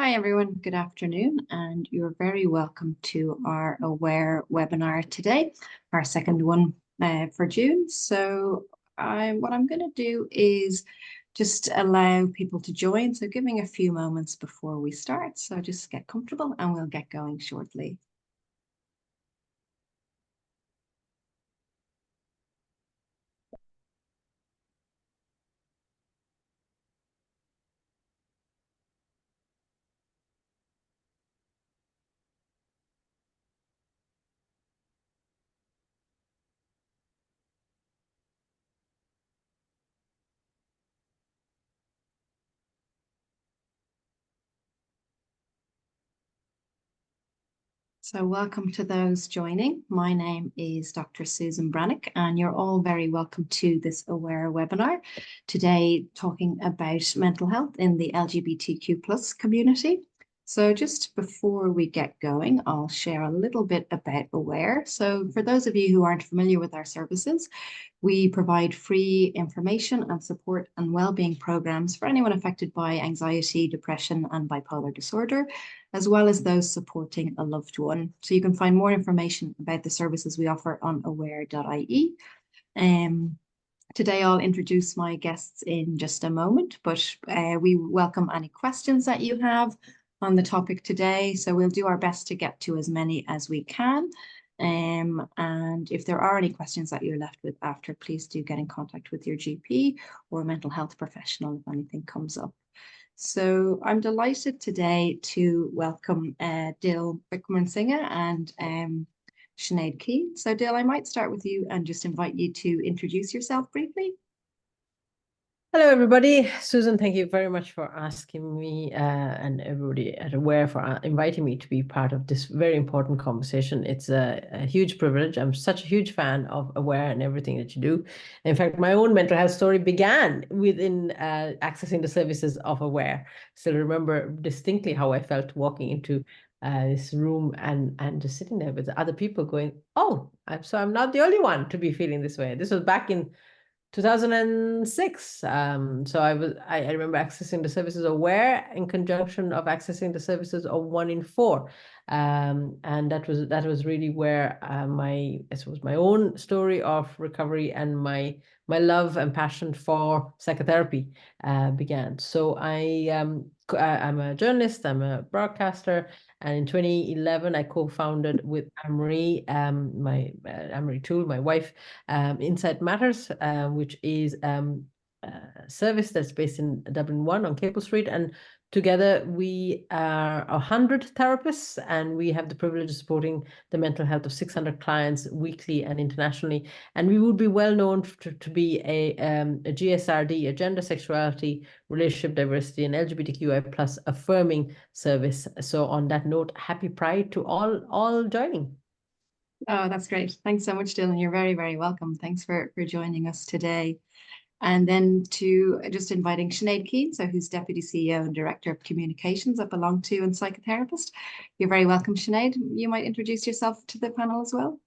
Hi everyone, good afternoon, and you're very welcome to our Aware webinar today, our second one for June. So what I'm going to do is just allow people to join, so giving a few moments before we start. So just get comfortable and we'll get going shortly. So welcome to those joining. My name is Dr. Susan Brannick, and you're all very welcome to this Aware webinar today, talking about mental health in the LGBTQ plus community. So just before we get going, I'll share a little bit about Aware. So for those of you who aren't familiar with our services, we provide free information and support and wellbeing programs for anyone affected by anxiety, depression, and bipolar disorder, as well as those supporting a loved one. So you can find more information about the services we offer on aware.ie. Today, I'll introduce my guests in just a moment, but we welcome any questions that you have on the topic today. So we'll do our best to get to as many as we can. And if there are any questions that you're left with after, please do get in contact with your GP or mental health professional if anything comes up. So I'm delighted today to welcome Dil Wickremasinghe and Sinead Keane. So Dil, I might start with you and just invite you to introduce yourself briefly. Hello, everybody. Susan, thank you very much for asking me and everybody at Aware for inviting me to be part of this very important conversation. It's a huge privilege. I'm such a huge fan of Aware and everything that you do. In fact, my own mental health story began within accessing the services of Aware. Still remember distinctly how I felt walking into this room and just sitting there with other people going, oh, so I'm not the only one to be feeling this way. This was back in 2006. So I remember accessing the services of Aware in conjunction of accessing the services of 1in4. And that was really where my own story of recovery and my love and passion for psychotherapy began. So I'm a journalist, I'm a broadcaster, and in 2011, I co-founded with Anne-Marie, Anne-Marie Toole, my wife, Insight Matters, which is a service that's based in Dublin 1 on Capel Street. And together we are 100 therapists, and we have the privilege of supporting the mental health of 600 clients weekly and internationally. And we would be well known to be a GSRD, a gender, sexuality, relationship diversity, and LGBTQI plus affirming service. So on that note, happy Pride to all joining. Oh, that's great. Thanks so much, Dylan. You're very, very welcome. Thanks for joining us today. And then to just inviting Sinead Keane, so who's Deputy CEO and Director of Communications at Belong To and Psychotherapist. You're very welcome, Sinead. You might introduce yourself to the panel as well.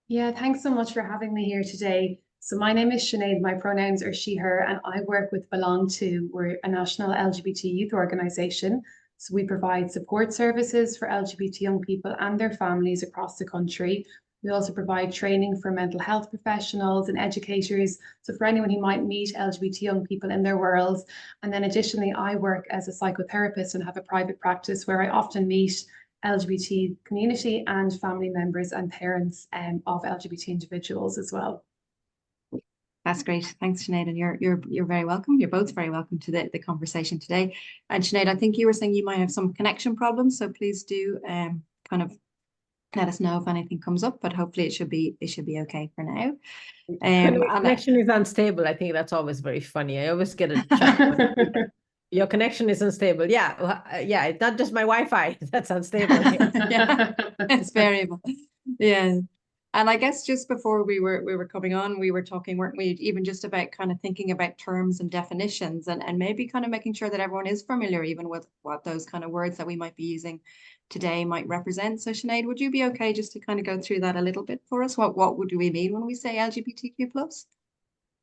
Yeah, thanks so much for having me here today. So my name is Sinead, my pronouns are she, her, and I work with Belong To. We're a national LGBT youth organisation. So we provide support services for LGBT young people and their families across the country. We also provide training for mental health professionals and educators, so for anyone who might meet LGBT young people in their worlds. And then additionally, I work as a psychotherapist and have a private practice where I often meet LGBT community and family members and parents of LGBT individuals as well. That's great. Thanks, Sinead. And you're very welcome. You're both very welcome to the conversation today. And Sinead, I think you were saying you might have some connection problems, so please do kind of let us know if anything comes up, but hopefully it should be okay for now. Connection is unstable. I think that's always very funny. I always get a chat. Your connection is unstable. Yeah, yeah. It's not just my Wi-Fi that's unstable. Yeah, it's variable. Yeah. And I guess just before we were coming on, we were talking, weren't we, even just about kind of thinking about terms and definitions and maybe kind of making sure that everyone is familiar even with what those kind of words that we might be using today might represent. So Sinead, would you be okay just to kind of go through that a little bit for us? What would we mean when we say LGBTQ plus?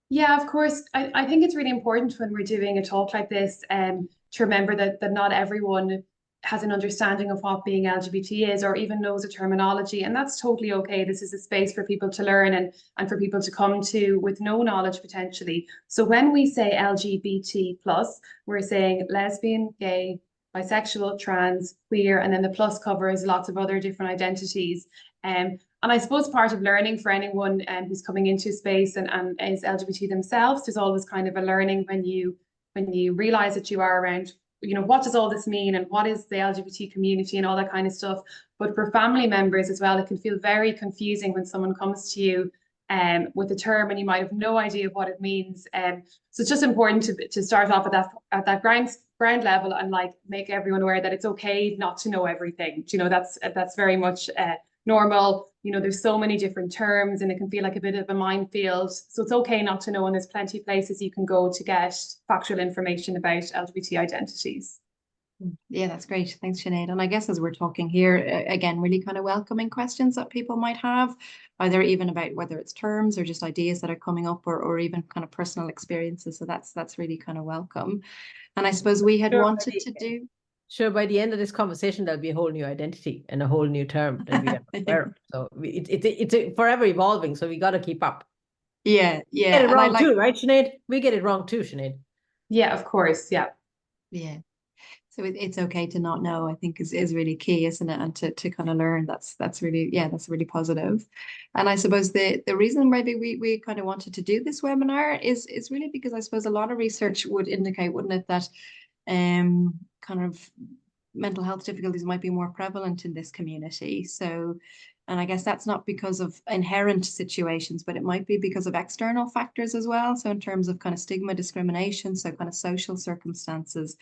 Yeah, of course. I think it's really important when we're doing a talk like this to remember that not everyone has an understanding of what being LGBT is, or even knows a terminology, and that's totally okay. This is a space for people to learn and for people to come to with no knowledge potentially. So when we say LGBT plus, we're saying lesbian, gay, bisexual, trans, queer, and then the plus covers lots of other different identities. And I suppose part of learning for anyone who's coming into space and is LGBT themselves, there's always kind of a learning when you realize that you are around, what does all this mean and what is the LGBT community and all that kind of stuff. But for family members as well, it can feel very confusing when someone comes to you with a term and you might have no idea what it means. So it's just important to start off at that ground level and like make everyone aware that it's okay not to know everything. That's very much normal. There's so many different terms and it can feel like a bit of a minefield. So it's okay not to know, and there's plenty of places you can go to get factual information about LGBT identities. Yeah, that's great. Thanks, Sinead. And I guess as we're talking here, again, really kind of welcoming questions that people might have, either even about whether it's terms or just ideas that are coming up, or even kind of personal experiences. So that's really kind of welcome. And I suppose we had wanted to do. Sure, by the end of this conversation, there'll be a whole new identity and a whole new term that we are aware of. So it's forever evolving. So we got to keep up. Yeah. We get it wrong too, right, Sinead? We get it wrong too, Sinead. Yeah, of course. Yeah. Yeah. So it's okay to not know, I think is really key, isn't it? And to kind of learn, that's really positive. And I suppose the reason maybe we kind of wanted to do this webinar is really because I suppose a lot of research would indicate, wouldn't it, that kind of mental health difficulties might be more prevalent in this community. So, and I guess that's not because of inherent situations, but it might be because of external factors as well. So in terms of kind of stigma, discrimination, so kind of social circumstances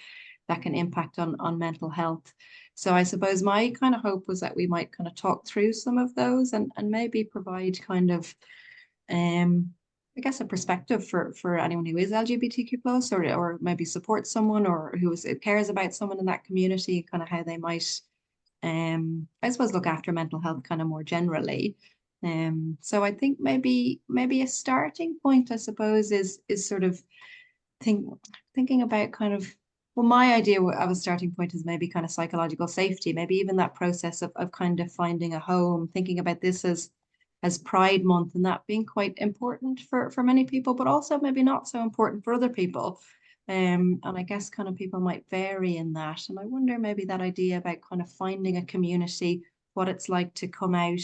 that can impact on mental health. So I suppose my kind of hope was that we might kind of talk through some of those and maybe provide kind of I guess a perspective for anyone who is LGBTQ plus, or maybe supports someone or who cares about someone in that community, kind of how they might I suppose look after mental health kind of more generally. So I think maybe a starting point, I suppose, is sort of thinking about kind of, well, my idea of a starting point is maybe kind of psychological safety, maybe even that process of kind of finding a home, thinking about this as Pride Month and that being quite important for many people, but also maybe not so important for other people. And I guess kind of people might vary in that. And I wonder maybe that idea about kind of finding a community, what it's like to come out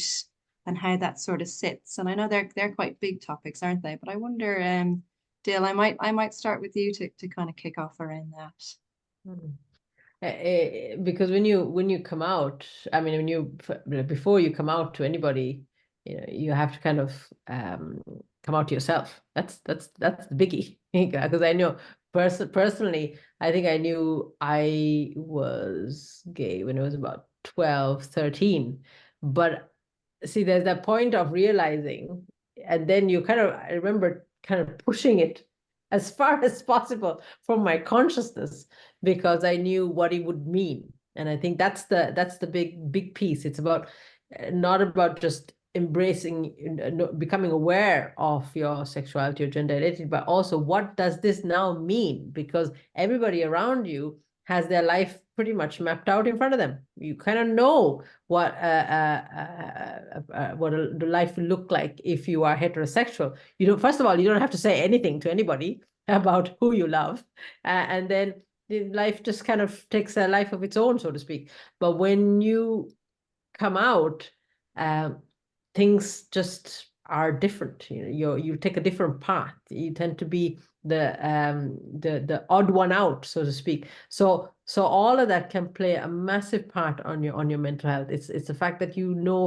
and how that sort of sits. And I know they're quite big topics, aren't they? But I wonder, Dil, I might start with you to kind of kick off around that. Because when you come out, I mean, before you come out to anybody, you have to kind of come out to yourself. That's the biggie. Because I know personally, I think I knew I was gay when I was about 12, 13. But see, there's that point of realizing, and then I remember kind of pushing it as far as possible from my consciousness, because I knew what it would mean. And I think that's the big piece. It's about not about just embracing, becoming aware of your sexuality or gender identity, but also what does this now mean? Because everybody around you has their life pretty much mapped out in front of them. You kind of know what the life will look like if you are heterosexual. First of all, you don't have to say anything to anybody about who you love, and then life just kind of takes a life of its own, so to speak. But when you come out, things just are different. You take a different path. You tend to be the odd one out, so to speak. So all of that can play a massive part on your mental health. It's the fact that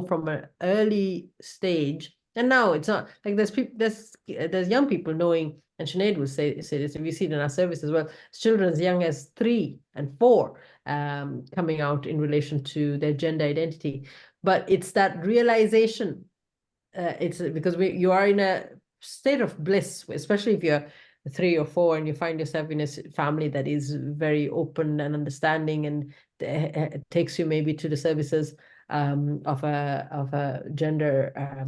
from an early stage, and now it's not like there's young people knowing, and Sinead would say this, and we see it in our service as well, children as young as 3 and 4 coming out in relation to their gender identity. But it's that realization. It's because you are in a state of bliss, especially if you're 3 or 4 and you find yourself in a family that is very open and understanding, and it takes you maybe to the services of a gender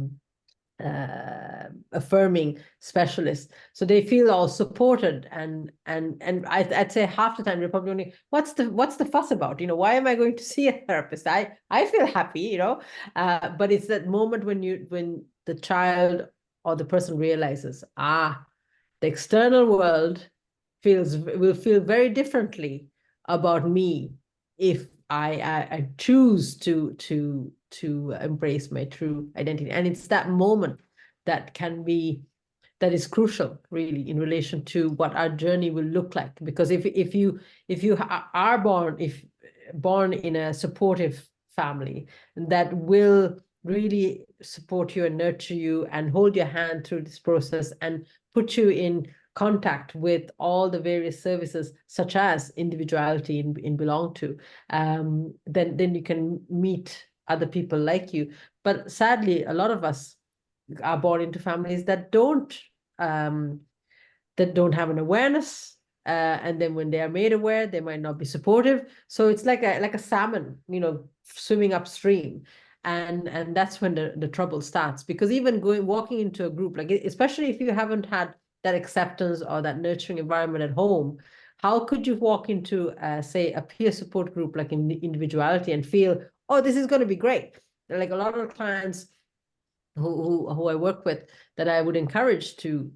affirming specialists, so they feel all supported, and I'd say half the time they're probably only, what's the fuss about, why am I going to see a therapist? I feel happy, but it's that moment when the child or the person realizes, the external world will feel very differently about me if I choose to embrace my true identity. And it's that moment that is crucial, really, in relation to what our journey will look like. Because if you are born in a supportive family that will really support you and nurture you and hold your hand through this process and put you in contact with all the various services, such as individuality in Belong To, then you can meet other people like you. But sadly, a lot of us are born into families that don't have an awareness, and then when they are made aware, they might not be supportive. So it's like a salmon, swimming upstream. And that's when the trouble starts, because even walking into a group, like, especially if you haven't had that acceptance or that nurturing environment at home, how could you walk into, say, a peer support group like in individuality and feel, oh, this is going to be great? Like, a lot of clients who I work with, that I would encourage to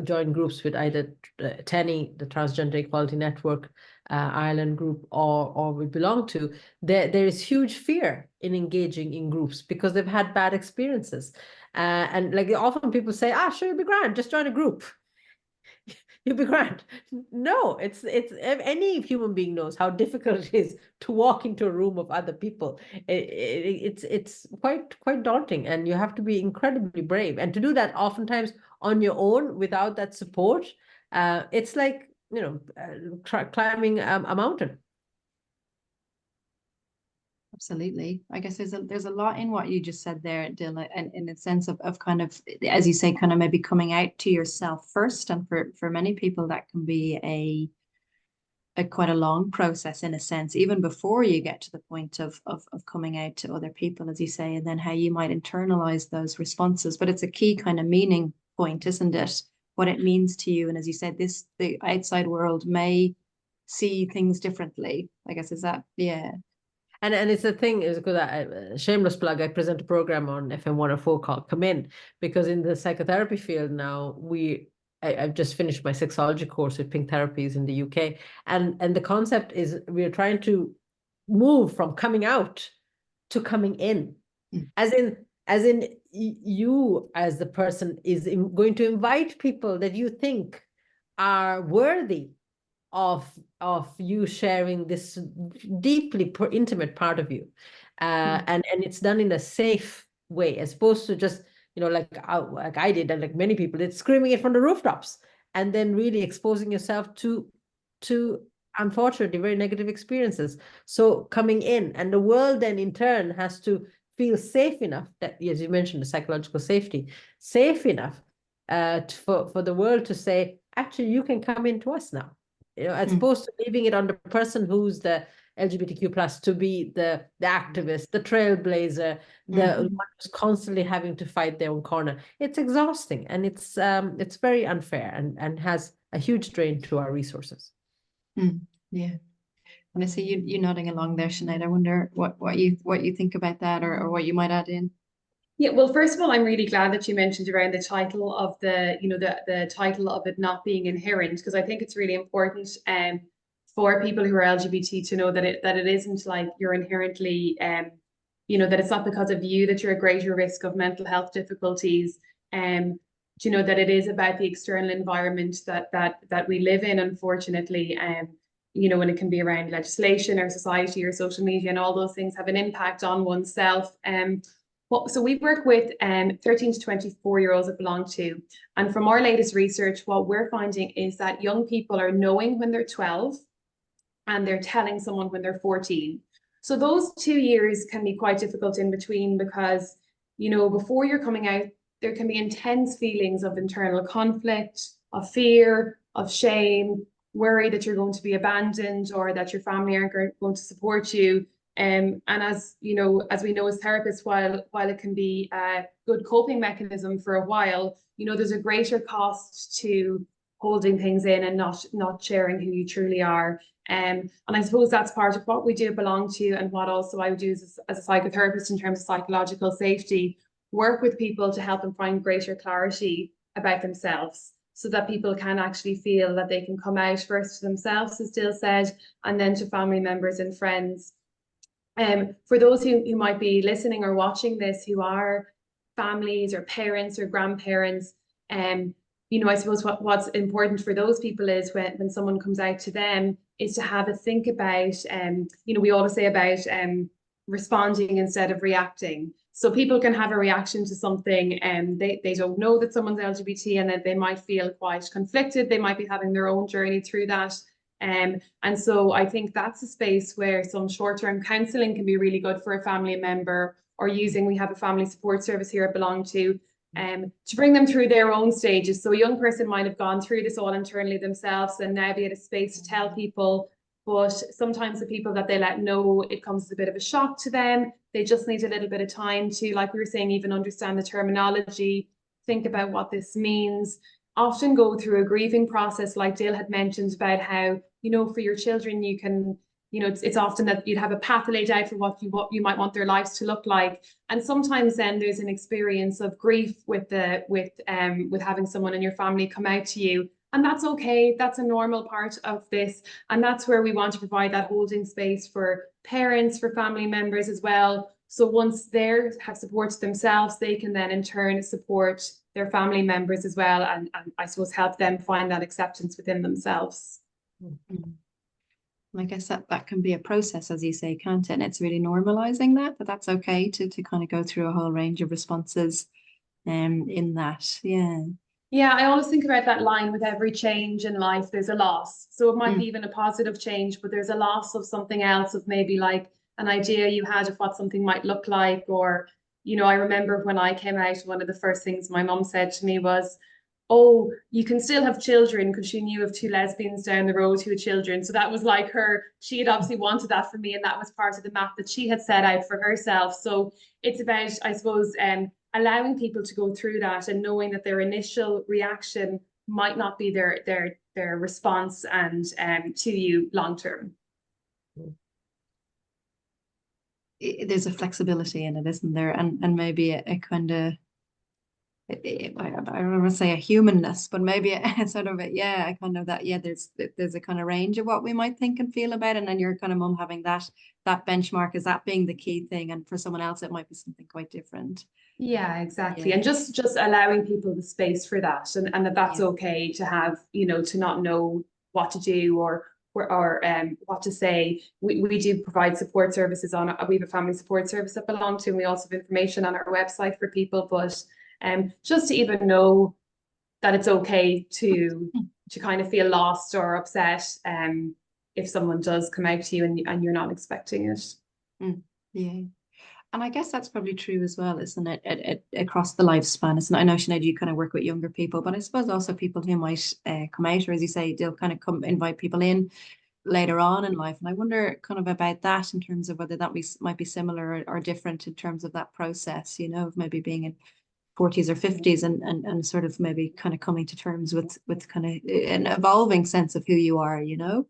join groups with either TENI, the Transgender Equality Network, Ireland group, or we Belong To, there is huge fear in engaging in groups because they've had bad experiences. And like, often people say, sure, you'll be grand, just join a group. You'll be grand. No, it's any human being knows how difficult it is to walk into a room of other people. It's quite daunting, and you have to be incredibly brave. And to do that oftentimes on your own without that support, it's like, climbing a mountain. Absolutely. I guess there's a lot in what you just said there, Dil, and in a sense of kind of, as you say, kind of maybe coming out to yourself first. And for many people, that can be a quite a long process, in a sense, even before you get to the point of coming out to other people, as you say, and then how you might internalize those responses. But it's a key kind of meaning point, isn't it? What it means to you. And as you said, the outside world may see things differently. I guess, is that, yeah. And it's a thing, is because shameless plug, I present a program on FM 104 called Come In, because in the psychotherapy field now, I've just finished my sexology course with Pink Therapies in the UK. And the concept is we're trying to move from coming out to coming in. As in you as the person is going to invite people that you think are worthy of you sharing this deeply intimate part of you, and it's done in a safe way, as opposed to just like I did, and like many people, it's screaming it from the rooftops, and then really exposing yourself to unfortunately very negative experiences. So coming in, and the world then in turn has to feel safe enough, that, as you mentioned, the psychological safety, safe enough for the world to say, actually, you can come into us now. As opposed to leaving it on the person who's the LGBTQ plus to be the activist, the trailblazer, the one who's constantly having to fight their own corner. It's exhausting, and it's very unfair, and has a huge drain to our resources. Yeah. And I see you nodding along there, Sinead. I wonder what you think about that, or what you might add in. Yeah, well, first of all, I'm really glad that you mentioned around the title of the title of it not being inherent, because I think it's really important for people who are LGBT to know that it isn't like you're inherently that it's not because of you that you're at greater risk of mental health difficulties. That it is about the external environment that we live in, unfortunately. When it can be around legislation or society or social media, and all those things have an impact on oneself. So we work with 13 to 24-year-olds that Belong To. And from our latest research, what we're finding is that young people are knowing when they're 12 and they're telling someone when they're 14. So those 2 years can be quite difficult in between, because, before you're coming out, there can be intense feelings of internal conflict, of fear, of shame, worry that you're going to be abandoned, or that your family aren't going to support you. And as you know, as we know as therapists, while it can be a good coping mechanism for a while, you know, there's a greater cost to holding things in and not sharing who you truly are. And I suppose that's part of what we do belong to, and what also I would do as a psychotherapist in terms of psychological safety, work with people to help them find greater clarity about themselves, so that people can actually feel that they can come out first to themselves, as Dil said, and then to family members and friends. For those who might be listening or watching this, who are families or parents or grandparents, you know, I suppose what's important for those people is when someone comes out to them is to have a think about, you know, we always say about responding instead of reacting. So people can have a reaction to something and they don't know that someone's LGBT, and that they might feel quite conflicted. They might be having their own journey through that. And so I think that's a space where some short-term counselling can be really good for a family member, or we have a family support service here I belong to bring them through their own stages. So a young person might have gone through this all internally themselves and now be at a space to tell people, but sometimes the people that they let know, it comes as a bit of a shock to them. They just need a little bit of time to, like we were saying, even understand the terminology, think about what this means, often go through a grieving process, like Dil had mentioned about how, you know, for your children, you can, you know, it's often that you'd have a path laid out for what you might want their lives to look like. And sometimes then there's an experience of grief with having someone in your family come out to you. And that's okay. That's a normal part of this. And that's where we want to provide that holding space for parents, for family members as well. So once they have support themselves, they can then in turn support their family members as well, and I suppose help them find that acceptance within themselves. Mm-hmm. I guess that can be a process, as you say, can't it? And it's really normalizing that that's okay to kind of go through a whole range of responses in that. Yeah. Yeah, I always think about that line, with every change in life, there's a loss. So it might be even a positive change, but there's a loss of something else, of maybe like an idea you had of what something might look like. Or, you know, I remember when I came out, one of the first things my mum said to me was, oh, you can still have children, because she knew of two lesbians down the road who had children. So that was like she had obviously wanted that for me, and that was part of the map that she had set out for herself. So it's about, I suppose, allowing people to go through that, and knowing that their initial reaction might not be their response and to you long term. There's a flexibility in it, isn't there? And maybe a kind of, I don't want to say a humanness, but maybe a sort of a kind of that, there's a kind of range of what we might think and feel about it. And your kind of mum having that benchmark as that being the key thing, and for someone else it might be something quite different. Yeah, exactly. Yeah. And just allowing people the space for that, and that's okay to have, you know, to not know what to do or what to say. We do provide support services we have a family support service that belong to, and we also have information on our website for people, but just to even know that it's okay to kind of feel lost or upset if someone does come out to you and you're not expecting it. Yeah. And I guess that's probably true as well, isn't it? Across the lifespan, isn't it? I know, Sinead, you kind of work with younger people, but I suppose also people who might come out, or as you say, they'll kind of invite people in later on in life. And I wonder kind of about that, in terms of whether that might be similar or different in terms of that process, you know, of maybe being in 40s or 50s and sort of maybe kind of coming to terms with kind of an evolving sense of who you are, you know?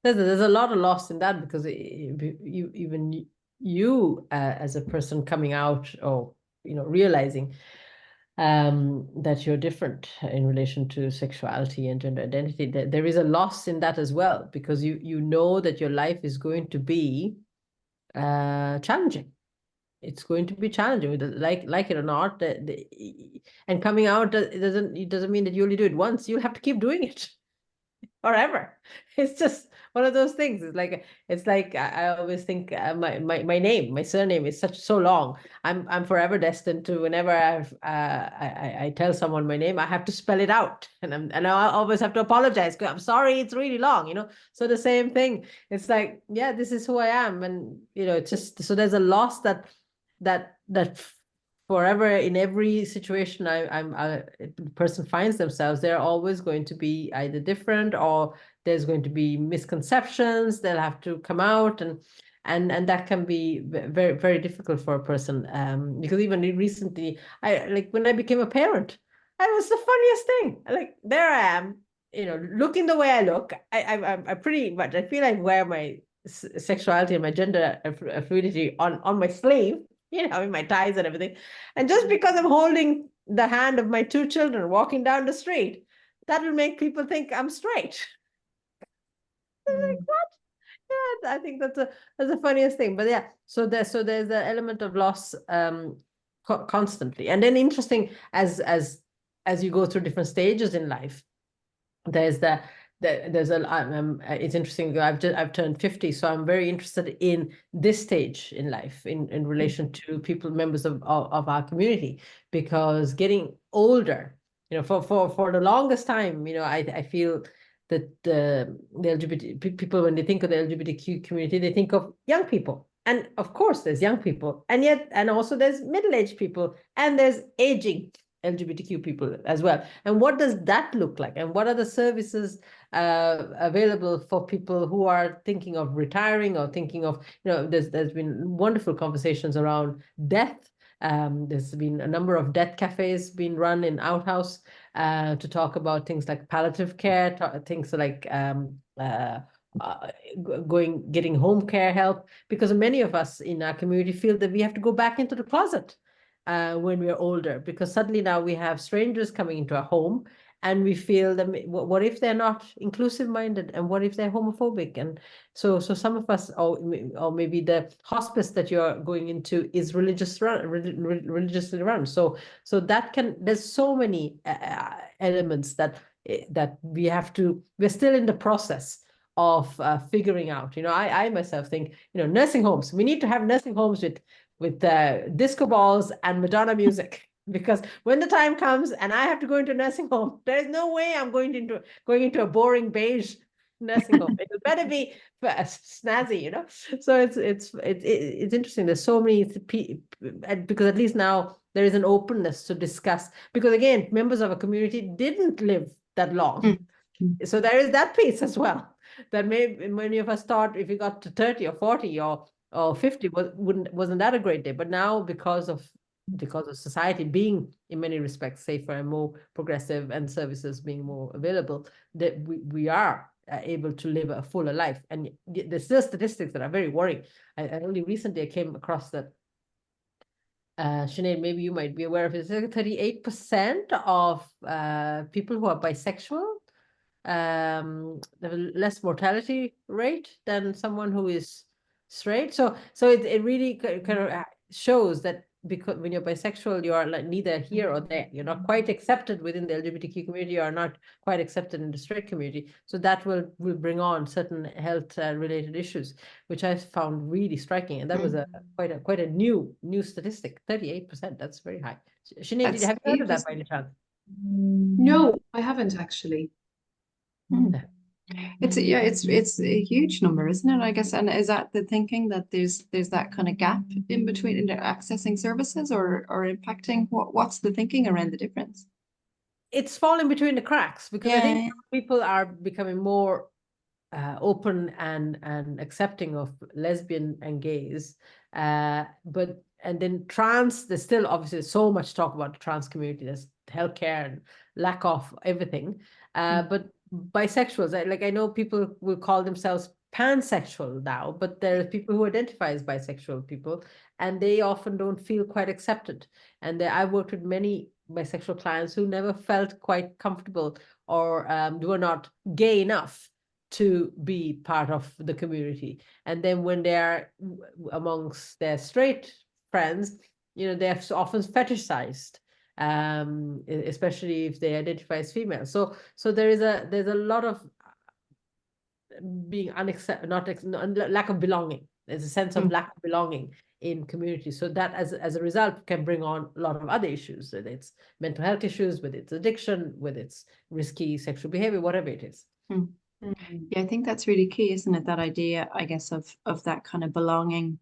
There's a lot of loss in that, because you as a person coming out, or, you know, realizing that you're different in relation to sexuality and gender identity, there is a loss in that as well, because you know that your life is going to be challenging. It's going to be challenging, like it or not. And coming out, it doesn't mean that you only do it once. You'll have to keep doing it forever. It's just one of those things. It's like I always think my surname is so long. I'm forever destined to, whenever I tell someone my name, I have to spell it out, and I always have to apologize. I'm sorry, it's really long, you know. So the same thing. It's like, yeah, this is who I am, and you know, it's just, so there's a loss that forever, in every situation the person finds themselves, they're always going to be either different, or there's going to be misconceptions. They'll have to come out, and that can be very, very difficult for a person, because even recently, when I became a parent, it was the funniest thing. Like, there I am, looking the way I look. I'm pretty much, I feel I wear my sexuality and my gender fluidity on my sleeve, in my ties and everything. And just because I'm holding the hand of my 2 children walking down the street, that will make people think I'm straight. Like, what? Yeah, I think that's the funniest thing. But yeah, so there's the element of loss constantly. And then interesting, as you go through different stages in life, there's it's interesting. I've turned 50, so I'm very interested in this stage in life in relation to members of our community, because getting older, for the longest time, I feel that the LGBT people, when they think of the LGBTQ community, they think of young people. And of course, there's young people, and also there's middle-aged people, and there's aging LGBTQ people as well. And what does that look like? And what are the services available for people who are thinking of retiring or thinking of, there's been wonderful conversations around death. There's been a number of death cafes being run in Outhouse to talk about things like palliative care, things like getting home care help, because many of us in our community feel that we have to go back into the closet when we're older, because suddenly now we have strangers coming into our home, and we feel that what if they're not inclusive minded, and what if they're homophobic? And so some of us, or maybe the hospice that you're going into is religiously run. So there's so many elements that we're still in the process of figuring out. I myself think, nursing homes, we need to have nursing homes with disco balls and Madonna music, because when the time comes and I have to go into a nursing home, there is no way I'm going into a boring beige nursing home. It better be snazzy, So it's interesting. There's so many because at least now there is an openness to discuss, because again, members of a community didn't live that long. So there is that piece as well, that maybe many of us thought if we got to 30 or 40 or 50 wasn't that a great day. But now, because of society being in many respects safer and more progressive, and services being more available, that we are able to live a fuller life. And there's still statistics that are very worrying. I only recently I came across that, Sinead, maybe you might be aware of it, 38% of people who are bisexual have a less mortality rate than someone who is straight. So it really kind of shows that, because when you're bisexual, you are like neither here or there. You're not quite accepted within the LGBTQ community, or not quite accepted in the straight community. So that will bring on certain health related issues, which I found really striking. And that was quite a new statistic. 38%. That's very high. Sinead, did you have heard of that by any chance? No, I haven't actually. It's a huge number, isn't it? I guess. And is that the thinking, that there's that kind of gap in between accessing services or impacting? What's the thinking around the difference? It's falling between the cracks, because I think people are becoming more open and accepting of lesbian and gays, and then trans. There's still obviously so much talk about the trans community. There's healthcare and lack of everything, but bisexuals, I know people will call themselves pansexual now, but there are people who identify as bisexual people, and they often don't feel quite accepted. And I've worked with many bisexual clients who never felt quite comfortable, or were not gay enough to be part of the community. And then when they are amongst their straight friends, they're often fetishized, especially if they identify as female. So there's a lot of being lack of belonging. There's a sense of lack of belonging in community. So that as a result can bring on a lot of other issues, whether it's mental health issues, whether it's addiction, whether it's risky sexual behavior, whatever it is. Yeah, I think that's really key, isn't it? That idea, I guess, of that kind of belonging.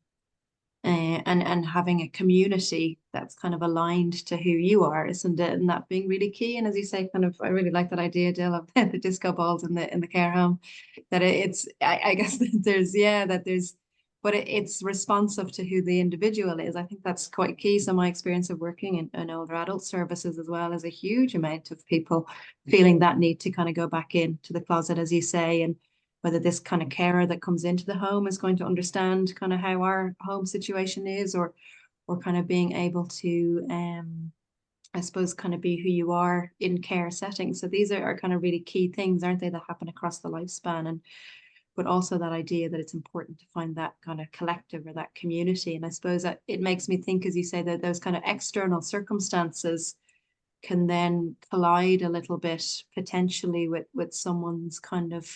And having a community that's kind of aligned to who you are, isn't it? And that being really key. And as you say, kind of, I really like that idea, Dil, of the disco balls in the care home. That I guess that there's but it's responsive to who the individual is. I think that's quite key. So my experience of working in older adult services as well is a huge amount of people feeling that need to kind of go back into the closet, as you say, and whether this kind of carer that comes into the home is going to understand kind of how our home situation is, or kind of being able to, I suppose, kind of be who you are in care settings. So these are kind of really key things, aren't they, that happen across the lifespan. And but also that idea that it's important to find that kind of collective or that community. And I suppose that it makes me think, as you say, that those kind of external circumstances can then collide a little bit potentially with someone's kind of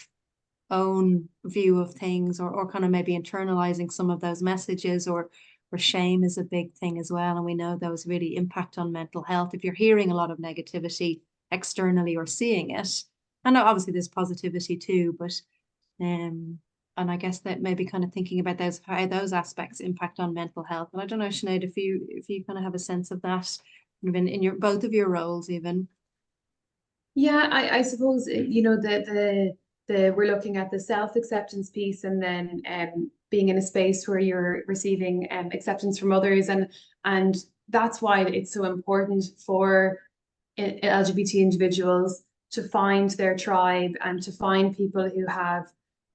own view of things, or kind of maybe internalizing some of those messages, or shame is a big thing as well. And we know those really impact on mental health. If you're hearing a lot of negativity externally or seeing it, and obviously there's positivity too, but and I guess that maybe kind of thinking about those, how those aspects impact on mental health. And I don't know, Sinead, if you kind of have a sense of that in your both of your roles even. Yeah, I suppose, you know, the we're looking at the self-acceptance piece, and then being in a space where you're receiving acceptance from others, and that's why it's so important for LGBT individuals to find their tribe and to find people who have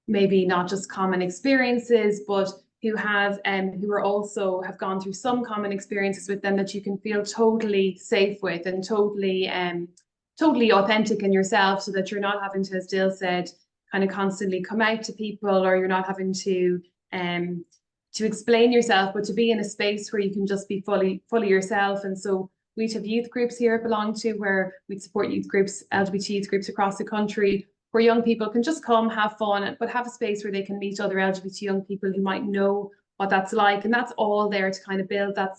maybe not just common experiences, but who have who are also have gone through some common experiences with them, that you can feel totally safe with, and totally totally authentic in yourself, so that you're not having to, as Dil said, kind of constantly come out to people, or you're not having to explain yourself, but to be in a space where you can just be fully yourself. And so we'd have youth groups here at Belong To, where we'd support youth groups, LGBT youth groups across the country, where young people can just come, have fun, but have a space where they can meet other LGBT young people who might know what that's like. And that's all there to kind of build that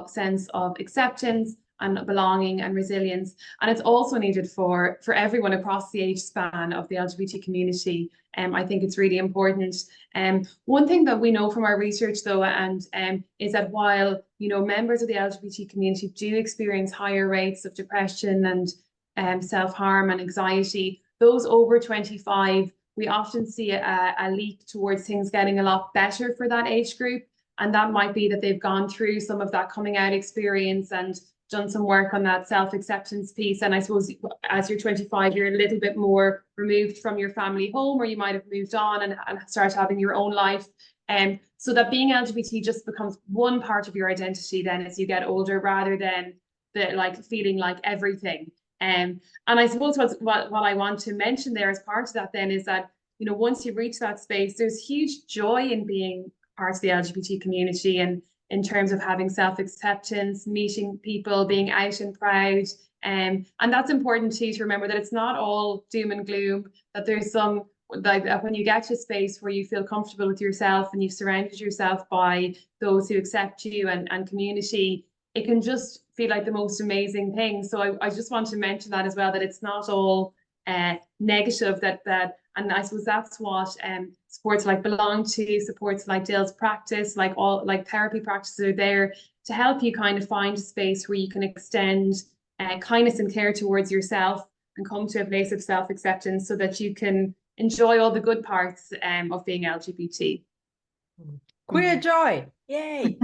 sense of acceptance and belonging and resilience. And it's also needed for everyone across the age span of the LGBT community. I think it's really important. One thing that we know from our research, though, and is that while, you know, members of the LGBT community do experience higher rates of depression and self-harm and anxiety, those over 25, we often see a leap towards things getting a lot better for that age group. And that might be that they've gone through some of that coming out experience and done some work on that self-acceptance piece. And I suppose as you're 25, you're a little bit more removed from your family home, or you might have moved on and start having your own life. So that being LGBT just becomes one part of your identity then as you get older, rather than feeling like everything. And I suppose what I want to mention there as part of that then is that, you know, once you reach that space, there's huge joy in being part of the LGBT community, and in terms of having self-acceptance, meeting people, being out and proud. And that's important too, to remember that it's not all doom and gloom, that there's some, like, when you get to a space where you feel comfortable with yourself and you've surrounded yourself by those who accept you and community, it can just feel like the most amazing thing. So I just want to mention that as well, that it's not all negative, and I suppose that's what supports like Belong To, supports like Dil's practice, like therapy practices are there to help you kind of find a space where you can extend kindness and care towards yourself and come to a place of self-acceptance, so that you can enjoy all the good parts of being LGBT. Queer joy, yay!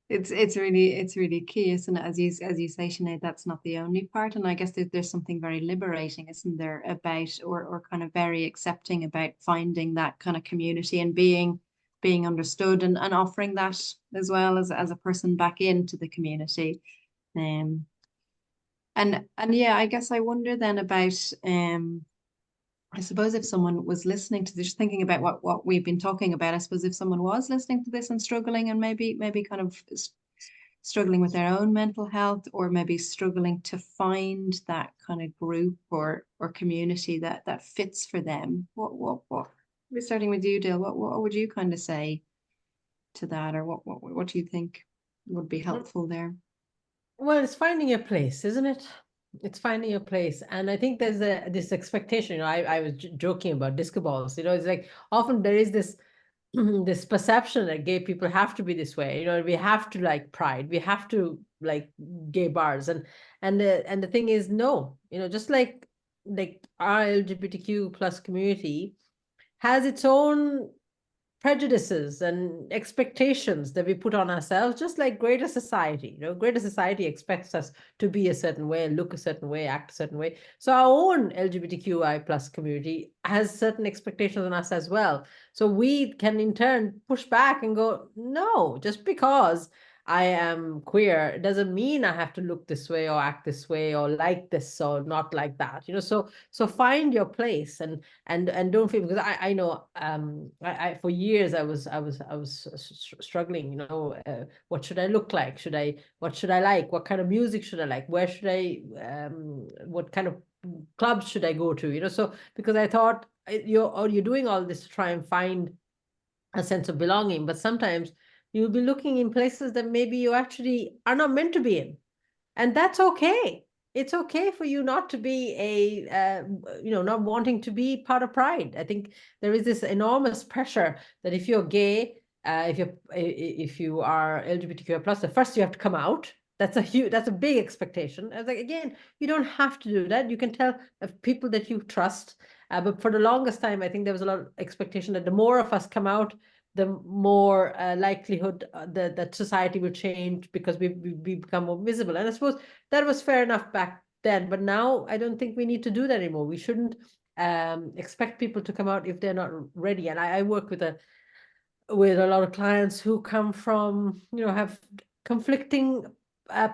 It's really key, isn't it? As you say, Sinead, that's not the only part. And I guess there's something very liberating, isn't there, about or kind of very accepting about finding that kind of community and being understood, and offering that as well as a person back into the community. And yeah, I guess I wonder then about I suppose if someone was listening to this, thinking about what we've been talking about, I suppose if someone was listening to this and struggling, and maybe kind of struggling with their own mental health, or maybe struggling to find that kind of group or community that fits for them, what we're starting with you, Dil, what would you kind of say to that, or what do you think would be helpful there? Well, it's finding your place, isn't it? It's finding your place. And I think there's this expectation, you know, I was joking about disco balls, you know, it's like often there is this this perception that gay people have to be this way, you know, we have to like pride, we have to like gay bars, and the thing is, no, you know, just like our LGBTQ plus community, has its own prejudices and expectations that we put on ourselves, just like greater society. Greater society expects us to be a certain way, look a certain way, act a certain way. So our own LGBTQI plus community has certain expectations on us as well. So we can in turn push back and go, no, just because I am queer, it doesn't mean I have to look this way or act this way or like this or not like that. So find your place and don't feel, because I know I for years I was struggling. What should I look like? What should I like? What kind of music should I like? Where should I what kind of clubs should I go to? So because I thought you're doing all this to try and find a sense of belonging, but sometimes you'll be looking in places that maybe you actually are not meant to be in, and that's okay. It's okay for you not to be not wanting to be part of Pride. I think there is this enormous pressure that if you're gay, if you are LGBTQ plus, the first you have to come out. That's a big expectation. I was like, again, you don't have to do that. You can tell people that you trust. But for the longest time, I think there was a lot of expectation that the more of us come out, the more likelihood that society will change because we become more visible. And I suppose that was fair enough back then, but now I don't think we need to do that anymore. We shouldn't expect people to come out if they're not ready. And I work with a lot of clients who come from, have conflicting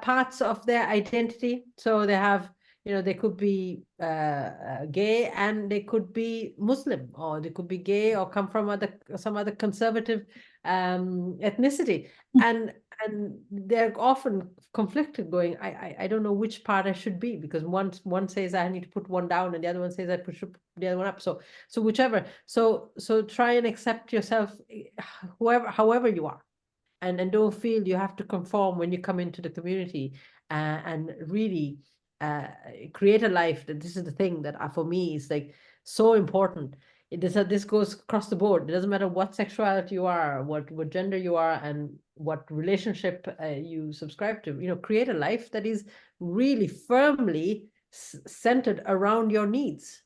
parts of their identity. So they have, they could be gay and they could be Muslim, or they could be gay or come from some other conservative ethnicity. And they're often conflicted, going, I don't know which part I should be, because one says I need to put one down and the other one says I should put the other one up. So whichever. So try and accept yourself however you are. And don't feel you have to conform when you come into the community, and really create a life that this is the thing that for me is like so important. This goes across the board. It doesn't matter what sexuality you are, what gender you are, and what relationship you subscribe to. Create a life that is really firmly centered around your needs.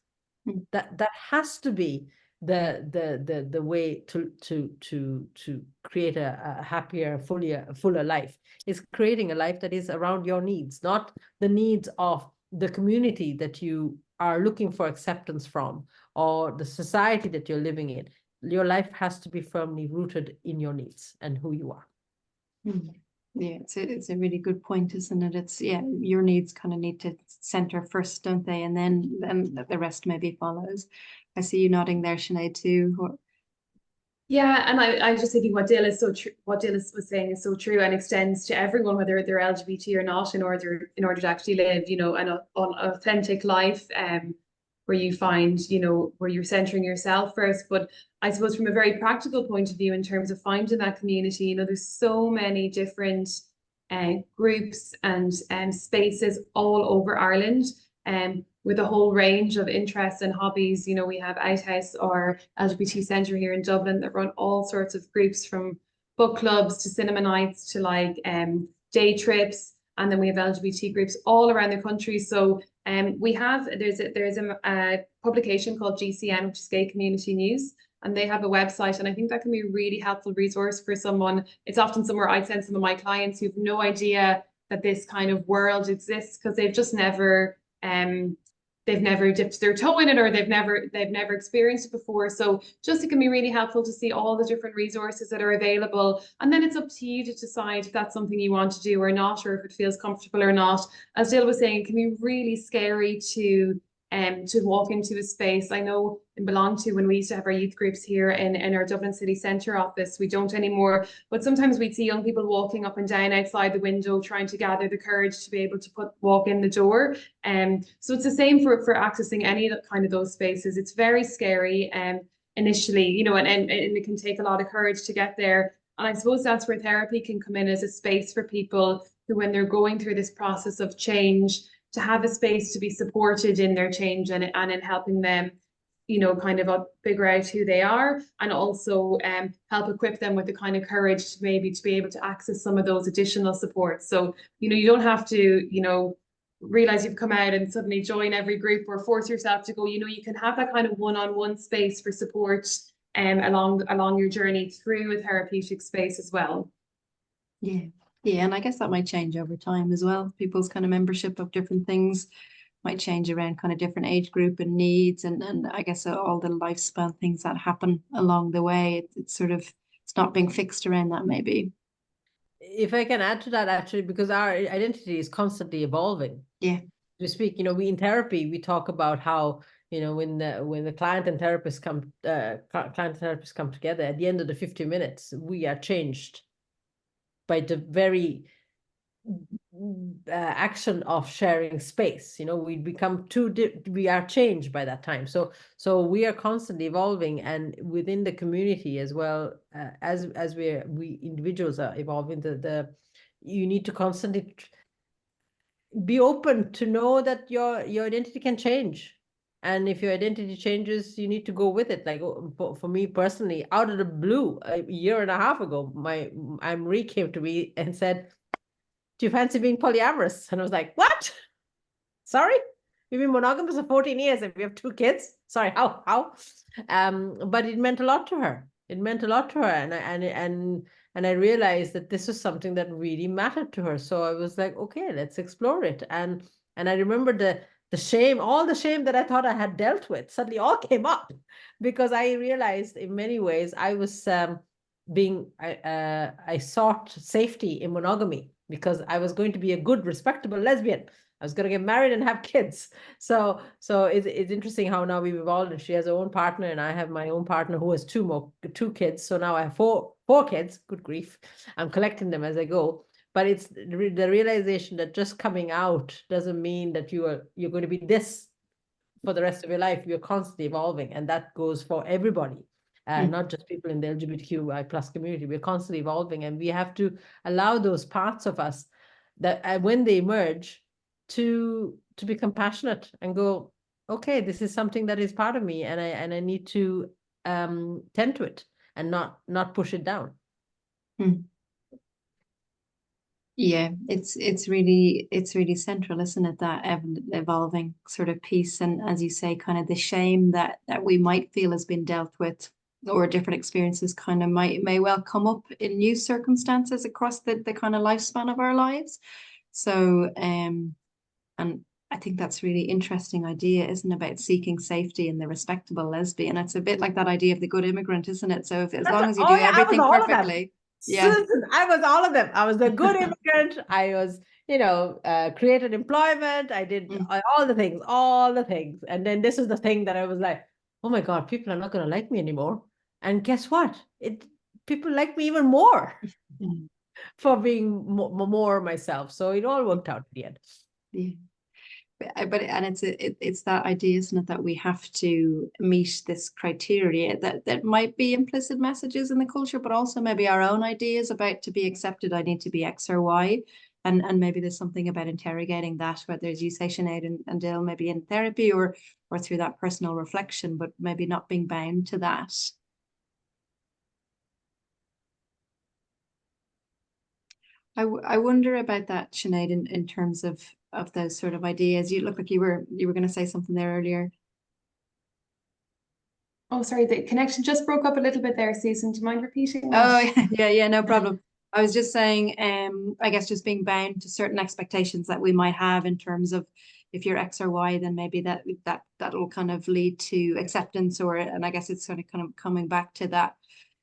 That has to be the way to create a happier, fuller life, is creating a life that is around your needs, not the needs of the community that you are looking for acceptance from, or the society that you're living in. Your life has to be firmly rooted in your needs and who you are. Yeah, it's a really good point, isn't it? It's, your needs kind of need to center first, don't they? And then the rest maybe follows. I see you nodding there, Sinead, too. Yeah, and I just thinking what Dil was saying is so true, and extends to everyone, whether they're LGBT or not, in order to actually live, an authentic life, where you find, where you're centering yourself first. But I suppose from a very practical point of view, in terms of finding that community, there's so many different groups and spaces all over Ireland, with a whole range of interests and hobbies. We have Outhouse, or LGBT Centre here in Dublin, that run all sorts of groups, from book clubs to cinema nights to day trips. And then we have LGBT groups all around the country. So there's a publication called GCN, which is Gay Community News, and they have a website, and I think that can be a really helpful resource for someone. It's often somewhere I'd send some of my clients who've no idea that this kind of world exists, because they've just never they've never dipped their toe in it, or they've never experienced it before. So just, it can be really helpful to see all the different resources that are available. And then it's up to you to decide if that's something you want to do or not, or if it feels comfortable or not. As Dil was saying, it can be really scary to walk into a space. I know in Belong To, when we used to have our youth groups here in our Dublin City Centre office, we don't anymore, but sometimes we'd see young people walking up and down outside the window, trying to gather the courage to be able to walk in the door. So it's the same for accessing any kind of those spaces. It's very scary initially, and it can take a lot of courage to get there. And I suppose that's where therapy can come in, as a space for people who, when they're going through this process of change, to have a space to be supported in their change, and in helping them, kind of figure out who they are, and also help equip them with the kind of courage to be able to access some of those additional supports. So, you don't have to, realize you've come out and suddenly join every group or force yourself to go. You can have that kind of one-on-one space for support along your journey through a therapeutic space as well. Yeah. Yeah. And I guess that might change over time as well. People's kind of membership of different things might change around kind of different age group and needs. And I guess all the lifespan things that happen along the way, it's not being fixed around that maybe. If I can add to that, actually, because our identity is constantly evolving. Yeah. To speak, we in therapy, we talk about how, when the client and therapist come together, at the end of the 50 minutes, we are changed by the very action of sharing space. We become we are changed by that time. So we are constantly evolving, and within the community as well, as we individuals are evolving, you need to constantly be open to know that your identity can change. And if your identity changes, you need to go with it. Like for me personally, out of the blue, a year and a half ago, my Marie came to me and said, "Do you fancy being polyamorous?" And I was like, "What? Sorry? We've been monogamous for 14 years and we have 2 kids? Sorry, how?" But it meant a lot to her. It meant a lot to her. And I realized that this was something that really mattered to her. So I was like, okay, let's explore it. And I remember the shame, all the shame that I thought I had dealt with suddenly all came up, because I realized in many ways I was I sought safety in monogamy because I was going to be a good, respectable lesbian. I was going to get married and have kids. So it's interesting how now we've evolved, and she has her own partner and I have my own partner who has 2 kids. So now I have four kids. Good grief. I'm collecting them as I go. But it's the realization that just coming out doesn't mean that you're going to be this for the rest of your life. You're constantly evolving, and that goes for everybody. Not just people in the LGBTQI plus community. We're constantly evolving, and we have to allow those parts of us that when they emerge to be compassionate and go, okay, this is something that is part of me, and I need to tend to it and not push it down. Yeah, it's really central, isn't it? That evolving sort of piece, and as you say, kind of the shame that we might feel has been dealt with, or different experiences kind of may well come up in new circumstances across the kind of lifespan of our lives. So and I think that's really interesting idea, isn't it, about seeking safety in the respectable lesbian. It's a bit like that idea of the good immigrant, isn't it? So as long as you do everything perfectly. Yeah, Susan, I was all of them. I was the good immigrant. I was, created employment. I did all the things. And then this is the thing that I was like, oh my God, people are not going to like me anymore. And guess what? People like me even more for being more myself. So it all worked out at the end. Yeah. But it's that idea, isn't it, that we have to meet this criteria that might be implicit messages in the culture, but also maybe our own ideas about, to be accepted, I need to be X or Y. And maybe there's something about interrogating that, whether, as you say, Sinead and Dil, maybe in therapy or through that personal reflection, but maybe not being bound to that. I wonder about that, Sinead, in terms of those sort of ideas. You look like you were going to say something there earlier. Oh, sorry, the connection just broke up a little bit there, Susan. Do you mind repeating that? Oh, yeah, no problem. I was just saying, I guess just being bound to certain expectations that we might have in terms of, if you're X or Y, then maybe that'll kind of lead to acceptance, and I guess it's sort of coming back to that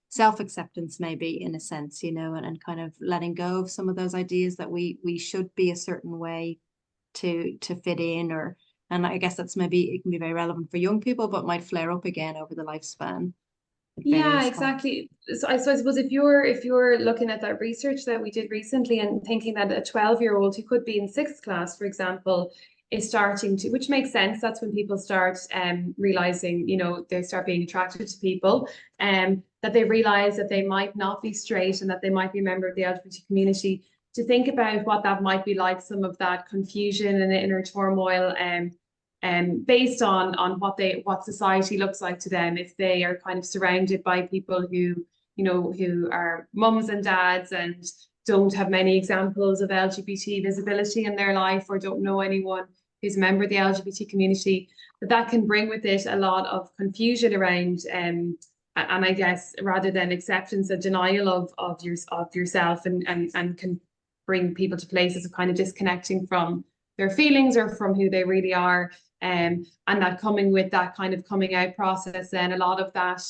self-acceptance, maybe, in a sense, and kind of letting go of some of those ideas that we should be a certain way to fit in, and I guess that's maybe, it can be very relevant for young people, but might flare up again over the lifespan. Yeah, exactly. So I suppose if you're looking at that research that we did recently and thinking that a 12-year-old who could be in 6th class, for example, is starting to, which makes sense, that's when people start realizing, they start being attracted to people, that they realize that they might not be straight and that they might be a member of the LGBT community, to think about what that might be like, some of that confusion and inner turmoil, based on what society looks like to them, if they are kind of surrounded by people who are mums and dads, and don't have many examples of LGBT visibility in their life or don't know anyone who's a member of the LGBT community, that can bring with it a lot of confusion around and I guess rather than acceptance, a denial of yourself and can bring people to places of kind of disconnecting from their feelings or from who they really are. And that coming with that kind of coming out process, then a lot of that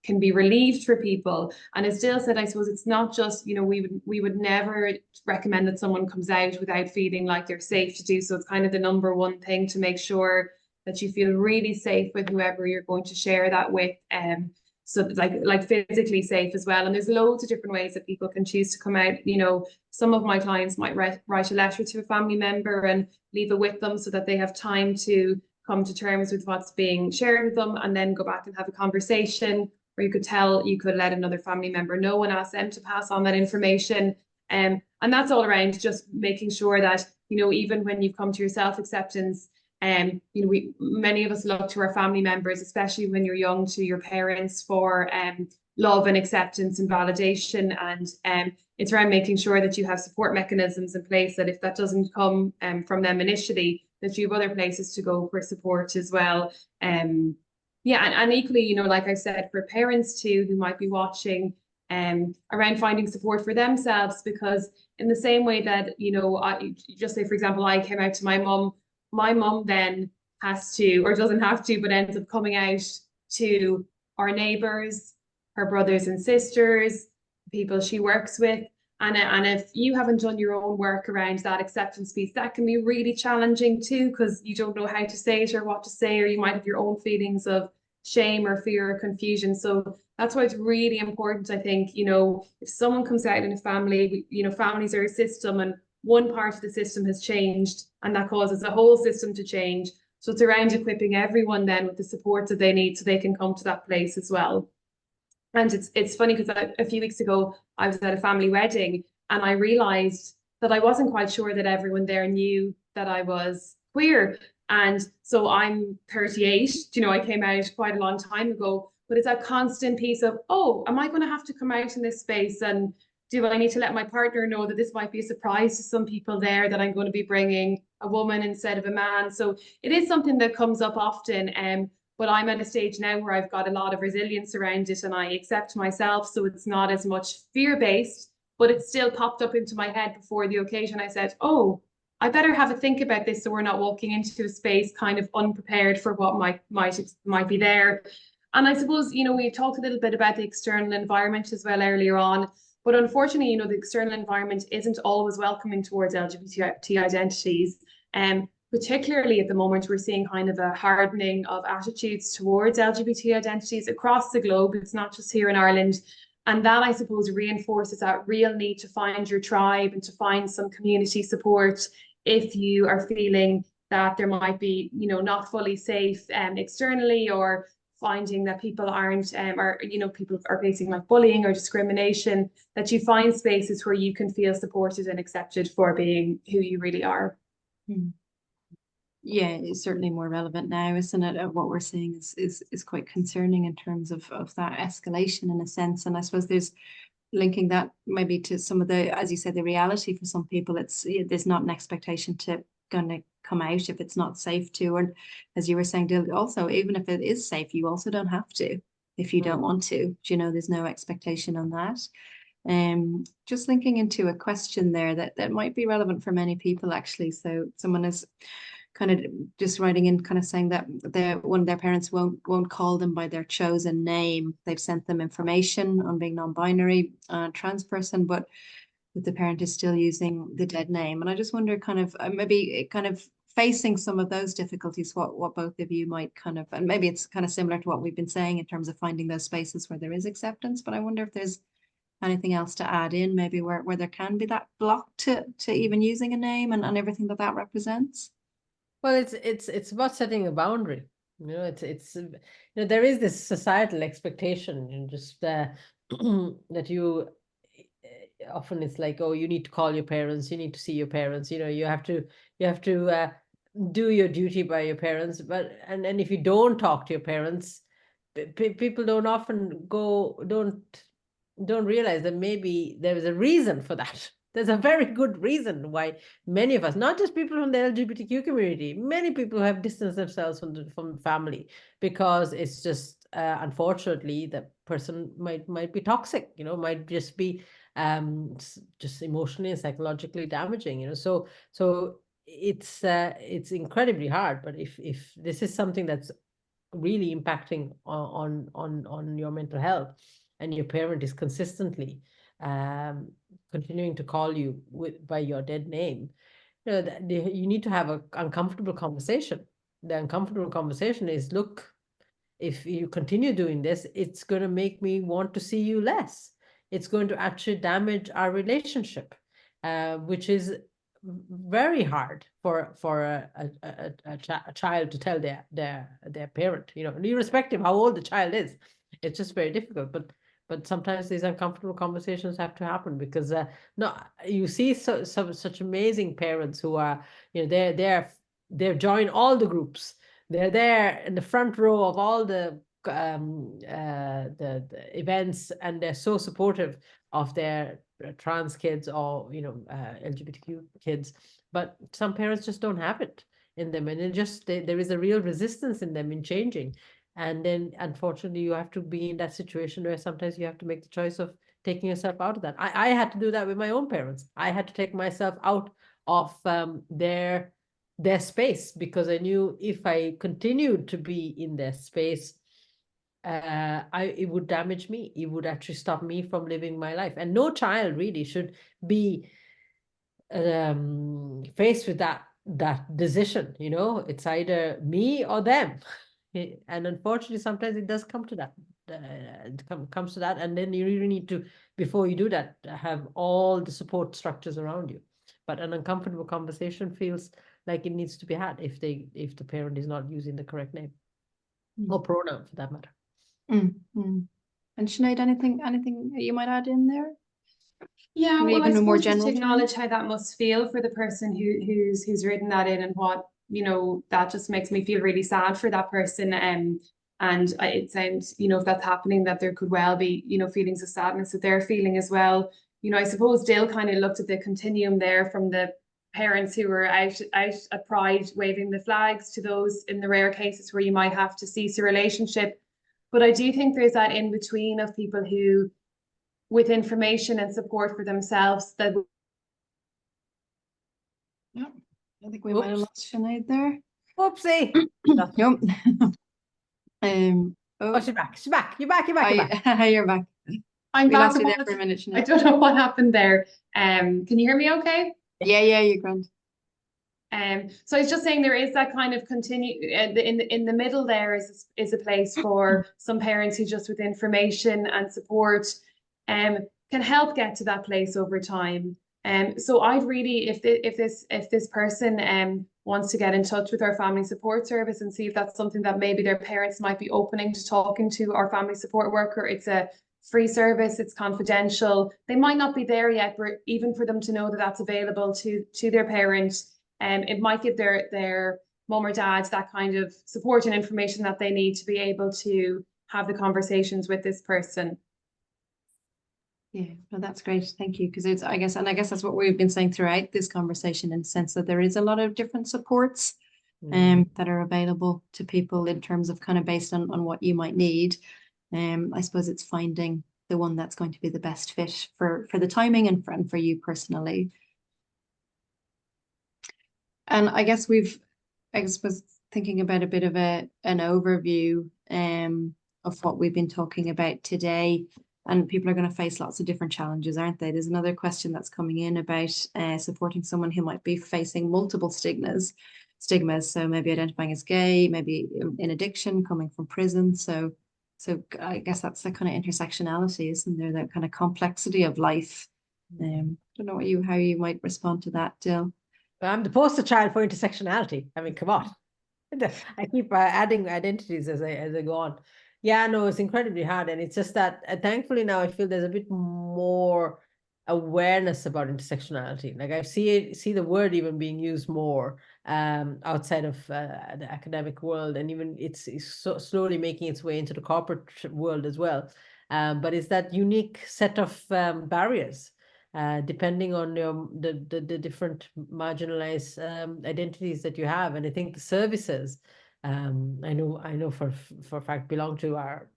can be relieved for people. And as Dil said, I suppose it's not just, you know, we would never recommend that someone comes out without feeling like they're safe to do so. It's kind of the number one thing to make sure that you feel really safe with whoever you're going to share that with. So like physically safe as well. And there's loads of different ways that people can choose to come out. You know, some of my clients might write a letter to a family member and leave it with them so that they have time to come to terms with what's being shared with them and then go back and have a conversation. Or you could let another family member know and ask them to pass on that information. And that's all around just making sure that, you know, even when you've come to your self-acceptance, you know, many of us look to our family members, especially when you're young, to your parents for love and acceptance and validation. And it's around making sure that you have support mechanisms in place, that if that doesn't come from them initially, that you have other places to go for support as well. Yeah, and equally, you know, like I said, for parents too, who might be watching, around finding support for themselves, because in the same way that, you know, just say, for example, I came out to my mum then has to, or doesn't have to, but ends up coming out to our neighbours, her brothers and sisters, people she works with. And if you haven't done your own work around that acceptance piece, that can be really challenging too, because you don't know how to say it or what to say, or you might have your own feelings of shame or fear or confusion. So that's why it's really important, I think, you know, if someone comes out in a family, you know, families are a system and one part of the system has changed and that causes a whole system to change. So it's around equipping everyone then with the support that they need so they can come to that place as well. And it's funny because a few weeks ago, I was at a family wedding and I realized that I wasn't quite sure that everyone there knew that I was queer. And so I'm 38, you know, I came out quite a long time ago, but it's a constant piece of, oh, am I going to have to come out in this space? And do I need to let my partner know that this might be a surprise to some people there, that I'm going to be bringing a woman instead of a man? So it is something that comes up often. But I'm at a stage now where I've got a lot of resilience around it and I accept myself. So it's not as much fear-based, but it still popped up into my head before the occasion. I said, oh, I better have a think about this so we're not walking into a space kind of unprepared for what might be there. And I suppose, you know, we talked a little bit about the external environment as well earlier on. But unfortunately, you know, the external environment isn't always welcoming towards LGBT identities. Particularly at the moment, we're seeing kind of a hardening of attitudes towards LGBT identities across the globe. It's not just here in Ireland. And that, I suppose, reinforces that real need to find your tribe and to find some community support if you are feeling that there might be, you know, not fully safe externally, or finding that people aren't, or, you know, people are facing like bullying or discrimination, that you find spaces where you can feel supported and accepted for being who you really are. Yeah, it's certainly more relevant now, isn't it? What we're seeing is quite concerning in terms of that escalation in a sense. And I suppose there's linking that maybe to some of the, as you said, the reality for some people, there's not an expectation to gonna come out if it's not safe to. And as you were saying, Dil, also, even if it is safe, you also don't have to if you don't want to. You know, there's no expectation on that. Just linking into a question there that might be relevant for many people actually. So someone is kind of just writing in, kind of saying that one of their parents won't call them by their chosen name. They've sent them information on being non-binary, trans person, but the parent is still using the dead name. And I just wonder, kind of maybe kind of facing some of those difficulties, what both of you might kind of, and maybe it's kind of similar to what we've been saying in terms of finding those spaces where there is acceptance, but I wonder if there's anything else to add in, maybe where there can be that block to even using a name and everything that represents. Well, it's about setting a boundary. You know, it's you know, there is this societal expectation, and just that you often it's like, oh, you need to call your parents, you need to see your parents. You know, you have to do your duty by your parents. But and if you don't talk to your parents, people don't don't realize that maybe there is a reason for that. There's a very good reason why many of us, not just people from the LGBTQ community, many people have distanced themselves from family, because it's just unfortunately the person might be toxic, might just be just emotionally and psychologically damaging, so it's incredibly hard. But if this is something that's really impacting on your mental health, and your parent is consistently continuing to call you by your dead name, you need to have an uncomfortable conversation. The uncomfortable conversation is, look, if you continue doing this, it's going to make me want to see you less. It's going to actually damage our relationship, which is very hard for a child to tell their parent, irrespective of how old the child is. It's just very difficult. But sometimes these uncomfortable conversations have to happen, because no, you see such amazing parents who are, they've joined all the groups. They're there in the front row of all the events, and they're so supportive of their trans kids, or LGBTQ kids. But some parents just don't have it in them, and there is a real resistance in them in changing. And then unfortunately you have to be in that situation where sometimes you have to make the choice of taking yourself out of that. I had to do that with my own parents. I had to take myself out of their space, because I knew if I continued to be in their space, it would damage me. It would actually stop me from living my life. And no child really should be faced with that decision. It's either me or them. And unfortunately, sometimes it does come to that. Comes to that, and then you really need to, before you do that, have all the support structures around you. But an uncomfortable conversation feels like it needs to be had if the parent is not using the correct name or pronoun, for that matter. And Sinead, anything you might add in there? Yeah, Maybe well, I even a more suppose just to general acknowledge how that must feel for the person who's written that in, and what, that just makes me feel really sad for that person. And it sounds, if that's happening, that there could well be, feelings of sadness that they're feeling as well. I suppose Dil kind of looked at the continuum there, from the parents who were out at Pride waving the flags, to those in the rare cases where you might have to cease a relationship. But I do think there's that in between of people who, with information and support for themselves, that. Yeah, I think we might have lost Sinead there. Whoopsie. Yep. She's back. You're back. You're back. You're back. I'm We back. lost you there for a minute, Sinead. I don't know what happened there. Can you hear me okay? Yeah, you're grand. So I was just saying, there is that kind of in the middle there is a place for some parents who, just with information and support, can help get to that place over time. So I'd really, if this person wants to get in touch with our family support service and see if that's something that maybe their parents might be opening to talking to our family support worker. It's a free service, it's confidential. They might not be there yet, but even for them to know that that's available to their parents, it might give their mum or dad that kind of support and information that they need to be able to have the conversations with this person. Yeah, no, that's great. Thank you. Because I guess that's what we've been saying throughout this conversation, in the sense that there is a lot of different supports that are available to people, in terms of kind of based on what you might need. I suppose it's finding the one that's going to be the best fit for the timing and for you personally. And I guess was thinking about a bit of an overview of what we've been talking about today. And people are going to face lots of different challenges, aren't they? There's another question that's coming in about supporting someone who might be facing multiple stigmas. So maybe identifying as gay, maybe in addiction, coming from prison. So I guess that's the kind of intersectionality, isn't there? That kind of complexity of life. I don't know how you might respond to that, Dil. I'm the poster child for intersectionality. I mean, come on. I keep adding identities as I go on. Yeah, no, it's incredibly hard. And it's just that thankfully now I feel there's a bit more awareness about intersectionality. Like I see the word even being used more outside of the academic world, and even it's so slowly making its way into the corporate world as well. but it's that unique set of barriers, depending on the different marginalized identities that you have. And I think the services, I know for a fact belong to are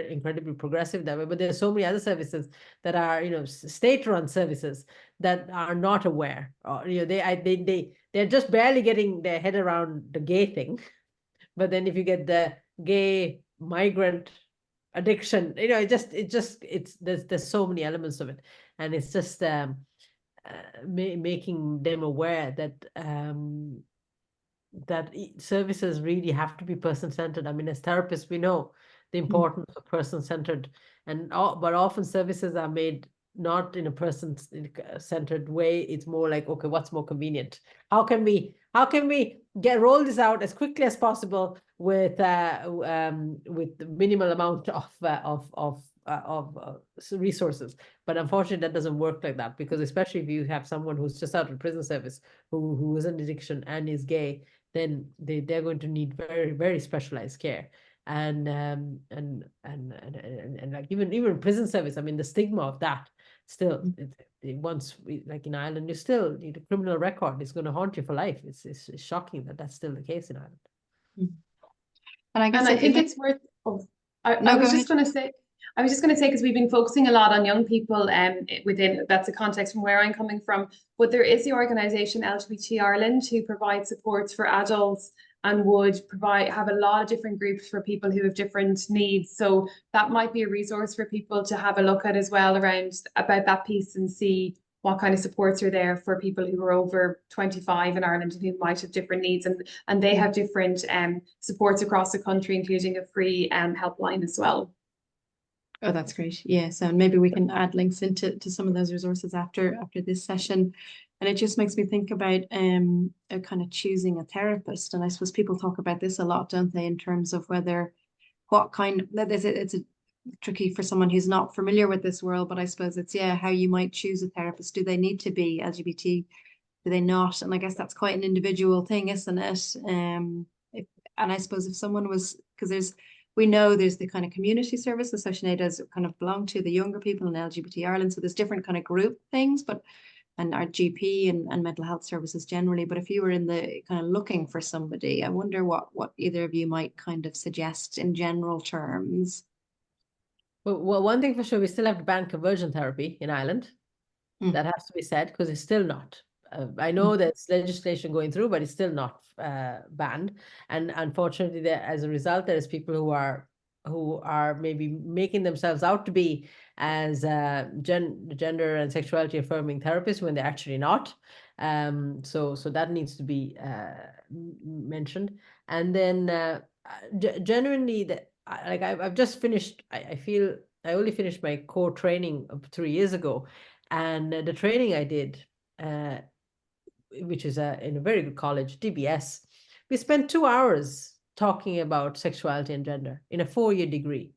incredibly progressive that way, but there's so many other services that are state-run services that are not aware, or they're just barely getting their head around the gay thing. But then if you get the gay migrant addiction, there's so many elements of it, and it's just making them aware that services really have to be person-centered. I mean, as therapists, we know the importance of person-centered, but often services are made not in a person-centered way. It's more like, okay, what's more convenient? How can we roll this out as quickly as possible with the minimal amount of resources? But unfortunately, that doesn't work like that, because especially if you have someone who's just out of prison service who is in addiction and is gay, then they're going to need very, very specialized care. And like even prison service, I mean, the stigma of that still, like in Ireland, you still need a criminal record. It's going to haunt you for life. It's shocking that that's still the case in Ireland. And I guess I think it's worth. I was just going to say, because we've been focusing a lot on young people within, that's a context from where I'm coming from, but there is the organisation LGBT Ireland who provides supports for adults and would have a lot of different groups for people who have different needs. So that might be a resource for people to have a look at as well about that piece, and see what kind of supports are there for people who are over 25 in Ireland and who might have different needs. And they have different supports across the country, including a free helpline as well. Oh, that's great. Yeah, so maybe we can add links into some of those resources after this session. And it just makes me think about kind of choosing a therapist. And I suppose people talk about this a lot, don't they, in terms of it's tricky for someone who's not familiar with this world, but I suppose it's how you might choose a therapist. Do they need to be LGBT? Do they not? And I guess that's quite an individual thing, isn't it? And I suppose if someone was, because we know there's the kind of community services, so Sinead does kind of belong to the younger people in LGBT Ireland. So there's different kind of group things, and our GP and mental health services generally. But if you were in the kind of looking for somebody, I wonder what either of you might kind of suggest in general terms. Well, one thing for sure, we still have to ban conversion therapy in Ireland. That has to be said, because it's still not. I know there's legislation going through, but it's still not banned. And unfortunately, as a result, there's people who are maybe making themselves out to be as gender and sexuality affirming therapists when they're actually not. So that needs to be mentioned. And then genuinely, I've just finished. I feel I only finished my core training 3 years ago, and the training I did, which is in a very good college, DBS, we spent 2 hours talking about sexuality and gender in a 4-year degree.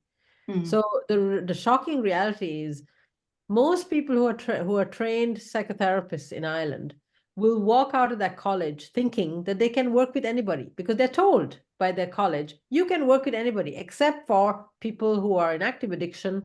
So the shocking reality is most people who are trained psychotherapists in Ireland will walk out of that college thinking that they can work with anybody, because they're told by their college, you can work with anybody except for people who are in active addiction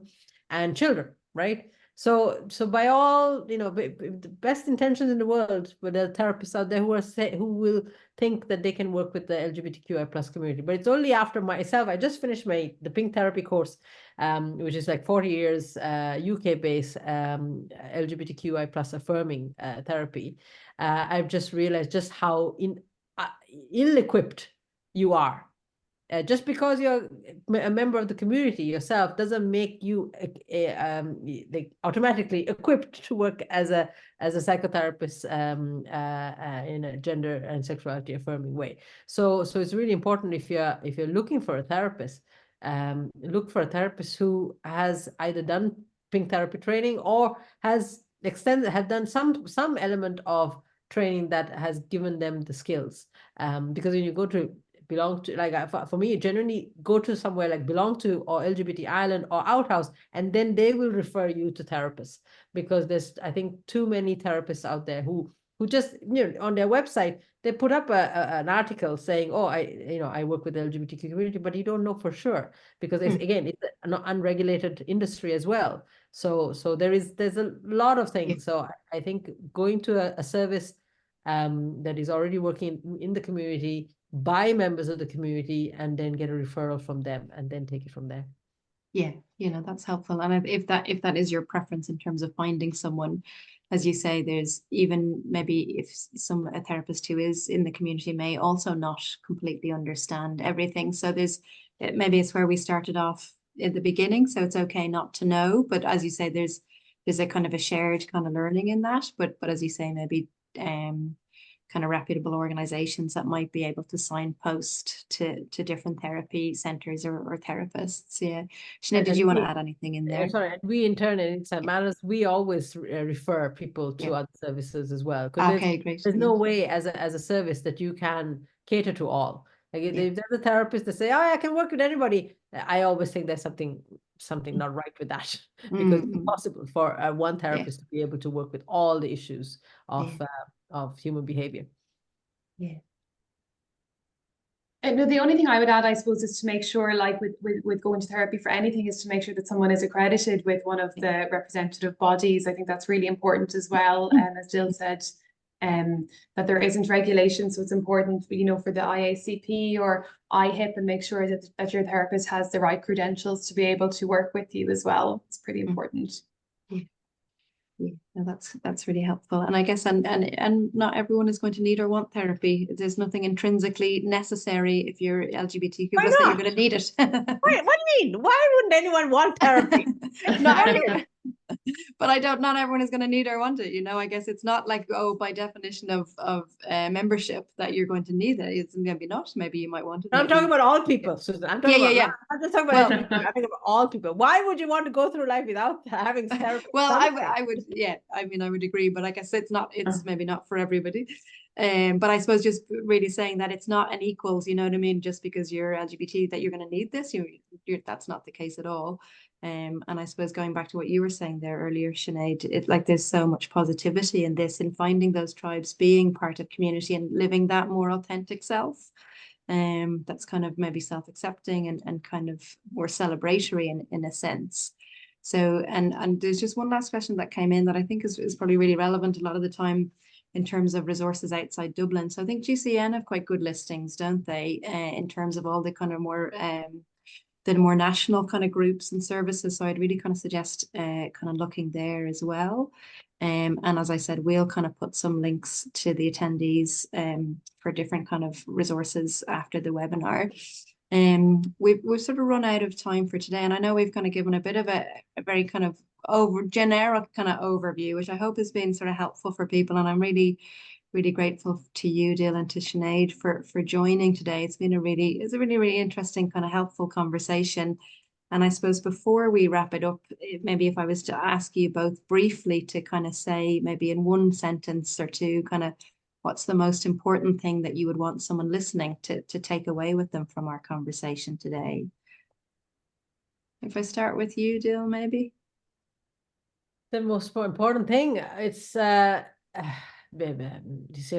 and children, right? So by all, the best intentions in the world, but there are therapists out there who will think that they can work with the LGBTQI plus community. But it's only after myself, I just finished the Pink Therapy course, which is like 40 years UK-based LGBTQI plus affirming therapy. I've just realized just how ill-equipped you are. Just because you're a member of the community yourself doesn't make you automatically equipped to work as a psychotherapist in a gender and sexuality affirming way. So it's really important, if you're looking for a therapist, look for a therapist who has either done Pink Therapy training or have done some element of training that has given them the skills. Because when you belong to, for me, generally go to somewhere like Belong To or LGBT Ireland or Outhouse, and then they will refer you to therapists, because there's, I think, too many therapists out there who just, on their website they put up an article saying, oh, I work with the LGBTQ community, but you don't know for sure, because again, it's an unregulated industry as well. So there's a lot of things. So I think going to a service that is already working in the community by members of the community, and then get a referral from them, and then take it from there. Yeah, that's helpful. And if that is your preference in terms of finding someone, as you say, there's even maybe if a therapist who is in the community may also not completely understand everything. So maybe it's where we started off in the beginning. So it's okay not to know, but as you say, there's a kind of a shared kind of learning in that. But as you say, maybe kind of reputable organizations that might be able to signpost to different therapy centers or therapists. Yeah. Sinead, did you want to add anything in there? Sorry, we in turn in St. Matters, we always refer people to other services as well. Okay, great. There's no way as a service that you can cater to all. Like if there's a therapist that say, oh, I can work with anybody, I always think there's something not right with that, because it's impossible for one therapist to be able to work with all the issues of human behavior. Yeah. No, the only thing I would add, I suppose, is to make sure, like with going to therapy for anything, is to make sure that someone is accredited with one of the representative bodies. I think that's really important as well. And as Dil said, that there isn't regulation, so it's important, for the IACP or IHIP, and make sure that your therapist has the right credentials to be able to work with you as well. It's pretty important. Yeah, no, that's really helpful. And I guess and not everyone is going to need or want therapy. There's nothing intrinsically necessary if you're LGBTQ plus that you're going to need it. What do you mean? Why wouldn't anyone want therapy? But not everyone is going to need or want it. I guess it's not like, by definition of membership that you're going to need it. It's maybe not. Maybe you might want it. I'm talking about all people, Susan. I'm talking about I'm just talking about I'm talking about all people. Why would you want to go through life without having therapy? Well, I would, yeah. I mean, I would agree, but I guess it's maybe not for everybody. But I suppose just really saying that it's not an equals, you know what I mean? Just because you're LGBT that you're going to need this, that's not the case at all. And I suppose going back to what you were saying there earlier, Sinead, there's so much positivity in this, in finding those tribes, being part of community and living that more authentic self. That's kind of maybe self-accepting and kind of more celebratory in a sense. So, and there's just one last question that came in that I think is probably really relevant a lot of the time in terms of resources outside Dublin. So I think GCN have quite good listings, don't they, in terms of all the kind of more the more national kind of groups and services. So I'd really kind of suggest kind of looking there as well. And as I said, we'll kind of put some links to the attendees for different kind of resources after the webinar. We've sort of run out of time for today, and I know we've kind of given a bit of a very kind of generic kind of overview, which I hope has been sort of helpful for people. And I'm really grateful to you, Dil, and to Sinead for joining today. It's a really interesting kind of helpful conversation. And I suppose before we wrap it up, maybe if I was to ask you both briefly to kind of say maybe in one sentence or two, kind of what's the most important thing that you would want someone listening to take away with them from our conversation today? If I start with you, Dil, maybe. The most important thing, it's your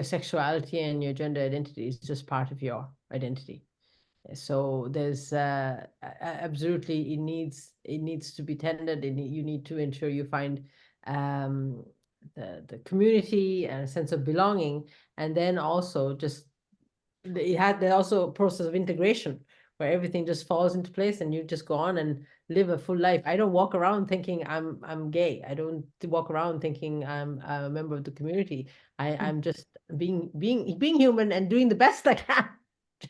sexuality and your gender identity is just part of your identity. So there's absolutely, it needs to be tended, and you need to ensure you find the community and a sense of belonging, and then also just there's also a process of integration where everything just falls into place and you just go on and live a full life. I don't walk around thinking I'm gay. I don't walk around thinking I'm a member of the community. I'm just being human and doing the best I can.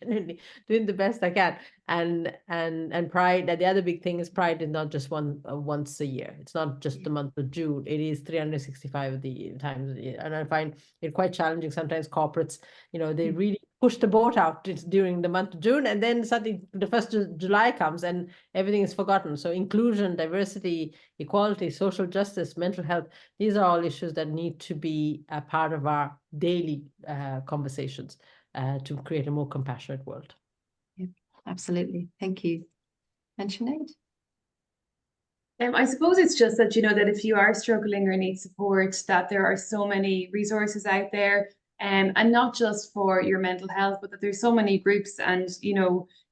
Genuinely doing the best I can, and pride. The other big thing is pride is not just once a year. It's not just the month of June. It is 365 of the times of the year, and I find it quite challenging sometimes. Corporates, they really push the boat out during the month of June, and then suddenly the 1st of July comes and everything is forgotten. So inclusion, diversity, equality, social justice, mental health, these are all issues that need to be a part of our daily conversations. To create a more compassionate world. Yeah, absolutely. Thank you. And Sinead? I suppose it's just that, that if you are struggling or need support, that there are so many resources out there. and not just for your mental health, but that there's so many groups and,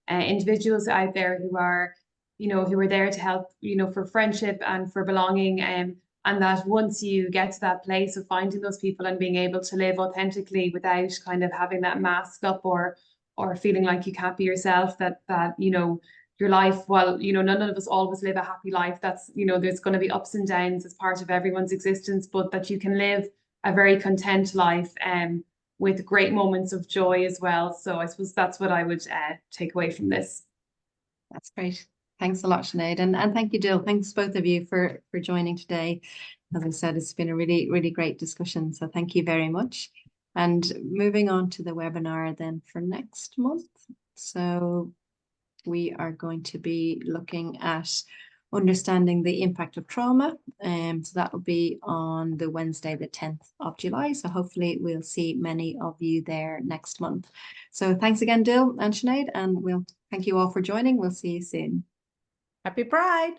individuals out there who are, who are there to help, for friendship and for belonging. And that once you get to that place of finding those people and being able to live authentically without kind of having that mask up or feeling like you can't be yourself, that your life, while none of us always live a happy life, that's there's going to be ups and downs as part of everyone's existence, but that you can live a very content life with great moments of joy as well. So I suppose that's what I would take away from this. That's great. Thanks a lot, Sinead. And thank you, Dil. Thanks both of you for joining today. As I said, it's been a really, really great discussion. So thank you very much. And moving on to the webinar then for next month. So we are going to be looking at understanding the impact of trauma. So that will be on the Wednesday, the 10th of July. So hopefully we'll see many of you there next month. So thanks again, Dil and Sinead, and we'll thank you all for joining. We'll see you soon. Happy Pride!